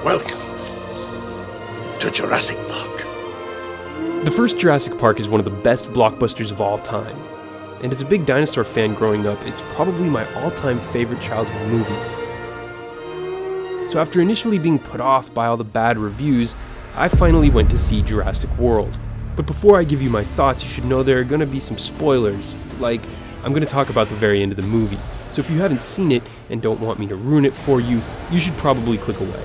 Welcome to Jurassic Park. The first Jurassic Park is one of the best blockbusters of all time. And as a big dinosaur fan growing up, it's probably my all-time favorite childhood movie. So after initially being put off by all the bad reviews, I finally went to see Jurassic World. But before I give you my thoughts, you should know there are going to be some spoilers, like I'm going to talk about the very end of the movie. So if you haven't seen it and don't want me to ruin it for you, you should probably click away.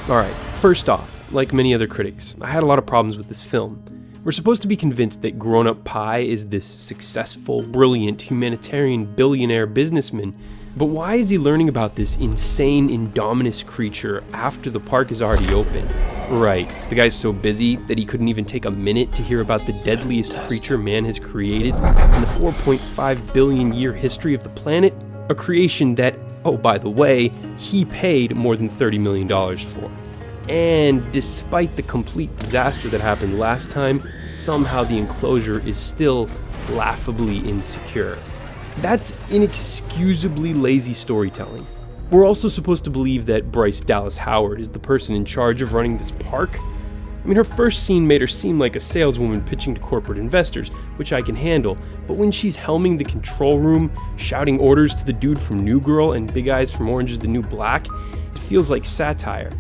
Alright, first off, like many other critics, I had a lot of problems with this film. We're supposed to be convinced that grown-up Pi is this successful, brilliant, humanitarian billionaire businessman, but why is he learning about this insane, indominus creature after the park is already open? Right, the guy's so busy that he couldn't even take a minute to hear about the deadliest creature man has created in the 4.5 billion year history of the planet, a creation that, oh by the way, he paid more than $30 million for. And despite the complete disaster that happened last time, somehow the enclosure is still laughably insecure. That's inexcusably lazy storytelling. We're also supposed to believe that Bryce Dallas Howard is the person in charge of running this park. I mean, her first scene made her seem like a saleswoman pitching to corporate investors, which I can handle, but when she's helming the control room, shouting orders to the dude from New Girl and Big Eyes from Orange is the New Black, it feels like satire.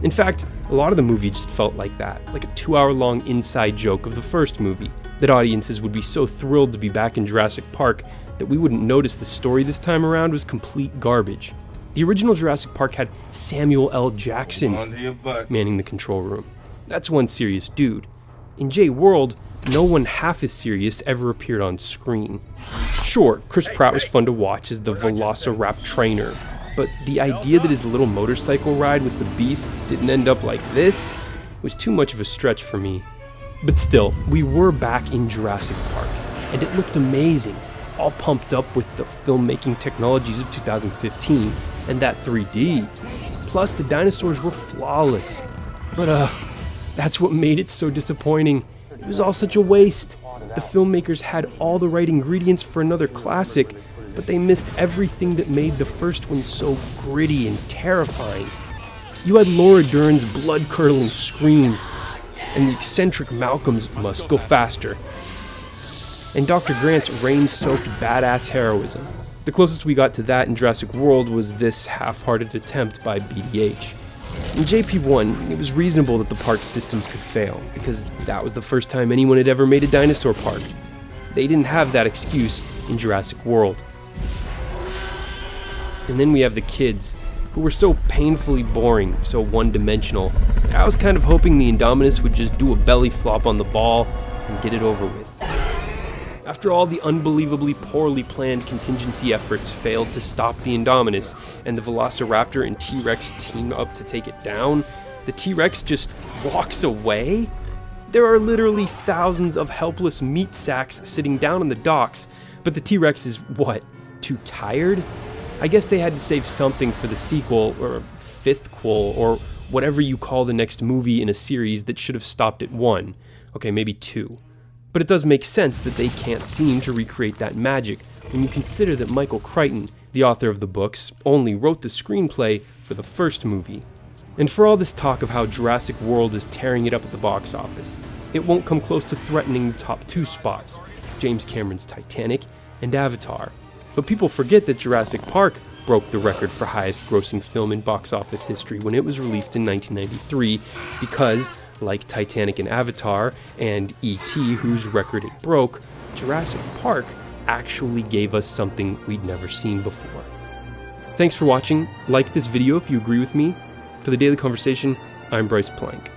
In fact, a lot of the movie just felt like that, like a 2-hour-long inside joke of the first movie, that audiences would be so thrilled to be back in Jurassic Park that we wouldn't notice the story this time around was complete garbage. The original Jurassic Park had Samuel L. Jackson manning the control room. That's one serious dude. In J-World, no one half as serious ever appeared on screen. Sure, Chris Pratt was fun to watch as the Velociraptor trainer, but the idea that his little motorcycle ride with the beasts didn't end up like this was too much of a stretch for me. But still, we were back in Jurassic Park, and it looked amazing, all pumped up with the filmmaking technologies of 2015 and that 3D. Plus, the dinosaurs were flawless. But that's what made it so disappointing. It was all such a waste. The filmmakers had all the right ingredients for another classic, but they missed everything that made the first one so gritty and terrifying. You had Laura Dern's blood-curdling screams, and the eccentric Malcolm's must go faster, and Dr. Grant's rain-soaked badass heroism. The closest we got to that in Jurassic World was this half-hearted attempt by BDH. In JP1, it was reasonable that the park systems could fail, because that was the first time anyone had ever made a dinosaur park. They didn't have that excuse in Jurassic World. And then we have the kids, who were so painfully boring, so one-dimensional. I was kind of hoping the Indominus would just do a belly flop on the ball and get it over with. After all the unbelievably poorly planned contingency efforts failed to stop the Indominus, and the Velociraptor and T-Rex team up to take it down, the T-Rex just walks away? There are literally thousands of helpless meat sacks sitting down on the docks, but the T-Rex is, what, too tired? I guess they had to save something for the sequel, or fifth-quel, or whatever you call the next movie in a series that should have stopped at 1. Okay, maybe 2. But it does make sense that they can't seem to recreate that magic when you consider that Michael Crichton, the author of the books, only wrote the screenplay for the first movie. And for all this talk of how Jurassic World is tearing it up at the box office, it won't come close to threatening the top 2 spots, James Cameron's Titanic and Avatar. But people forget that Jurassic Park broke the record for highest grossing film in box office history when it was released in 1993 because, like Titanic and Avatar, and E.T., whose record it broke, Jurassic Park actually gave us something we'd never seen before. Thanks for watching. Like this video if you agree with me. For the Daily Conversation, I'm Bryce Plank.